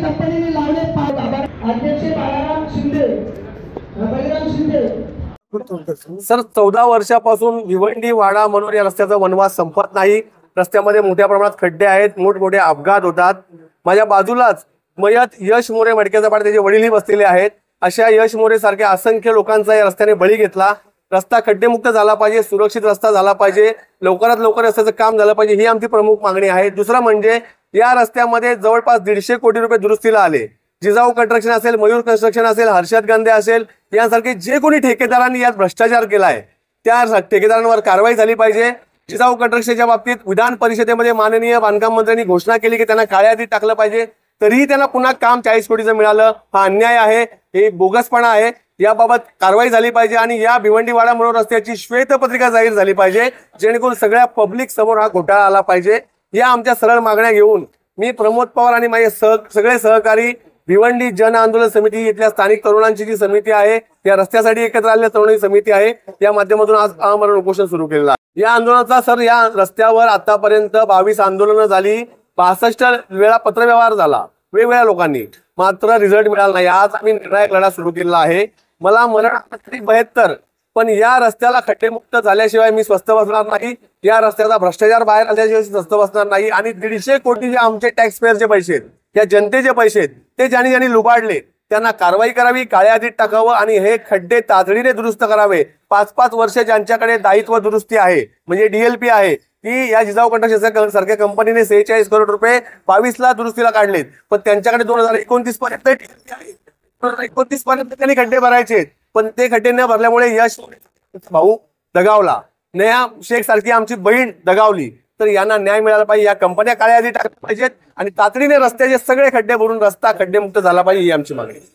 कंपनीने लावले अध्यक्ष बाळाराम शिंदे बळीराम शिंदे। सर 14 वर्षापासून भिवंडी वाडा मनोर या रस्त्याचा वनवास संपत नाही। रस्त्यामध्ये मोठ्या प्रमाणात खड्डे आहेत, मोठमोठे अपघात होतात। माझ्या बाजूलाच मयत यश मोरे मडक्याचा पाड त्याचे वडीलही बसलेले आहेत। अशा यश मोरे सारख्या असंख्य लोकांचा या रस्त्याने बळी घेतला। रस्ता खड्डेमुक्त झाला पाहिजे, सुरक्षित रस्ता झाला पाहिजे, लवकरात लवकर रस्त्याचं काम झालं पाहिजे, ही आमची प्रमुख मागणी आहे। दुसरं म्हणजे या रस्त्यामध्ये जवळपास 150 कोटी रुपये दुरुस्तीला आले। जिजाऊ कन्स्ट्रक्शन असेल, मयूर कन्स्ट्रक्शन असेल, हर्षद गंदे असेल, यांसारखे जे कोणी ठेकेदारांनी यात भ्रष्टाचार केलाय त्या ठेकेदारांवर कारवाई झाली पाहिजे। जिजाऊ कन्स्ट्रक्शनच्या बाबतीत विधान परिषदेमध्ये माननीय बांधकाम मंत्र्यांनी घोषणा केली की त्यांना काळ्या यादीत टाकलं पाहिजे, तरीही त्यांना पुन्हा काम 40 कोटीचं मिळालं। हा अन्याय आहे, हे बोगसपणा आहे। याबाबत कारवाई झाली पाहिजे आणि या भिवंडी वाडा मनोर रस्त्याची श्वेतपत्रिका जाहीर झाली पाहिजे, जेणेकरून सगळ्या पब्लिक समोर हा घोटाळा आला पाहिजे। या आमच्या सरळ मागण्या घेऊन मी प्रमोद पवार आणि माझे सगळे सहकारी भिवंडी जन आंदोलन समिती इथल्या स्थानिक तरुणांची जी समिती आहे, या रस्त्यासाठी एकत्र आलेल्या तरुणांची समिती आहे, या माध्यमातून आज आमरण उपोषण सुरू केलेलं आहे। या आंदोलनाचा सर या रस्त्यावर आतापर्यंत 22 आंदोलनं झाली, 65 वेळा पत्रव्यवहार झाला वेगवेगळ्या लोकांनी, मात्र रिझल्ट मिळाला नाही। आज आम्ही निर्णायक लढा सुरू केलेला आहे। मला मरण 72, पण या रस्त्याला खड्डेमुक्त झाल्याशिवाय मी स्वस्थ बसणार नाही। या रस्त्याचा भ्रष्टाचार बाहेर आल्याशिवाय स्वस्थ बसणार नाही। आणि 150 कोटी जे आमचे टॅक्स पेअरचे पैसे आहेत, या जनतेचे पैसे आहेत, ते ज्यांनी लुबाडले त्यांना कारवाई करावी, काळ्या यादीत टाकावं आणि हे खड्डे तातडीने दुरुस्त करावे। 5-5 वर्ष ज्यांच्याकडे दायित्व दुरुस्ती आहे म्हणजे DLP आहे, की या जिजाऊ कन्स्ट्रक्शन सारख्या कंपनीने 46 करोड रुपये 22ला दुरुस्तीला काढलेत, पण त्यांच्याकडे 2029 पर्यंत 2029 पर्यंत त्यांनी खड्डे भरायचे, पण ते खड्डे न भरल्यामुळे यश भाऊ दगावला, नेहा शेख सारखी आमची बहीण दगावली। तर यांना न्याय मिळाला पाहिजे, या कंपन्या काळ्या यादीत टाकल्या पाहिजेत आणि तातडीने रस्त्याचे सगळे खड्डे भरून रस्ता खड्डेमुक्त झाला पाहिजे, ही आमची मागणी आहे।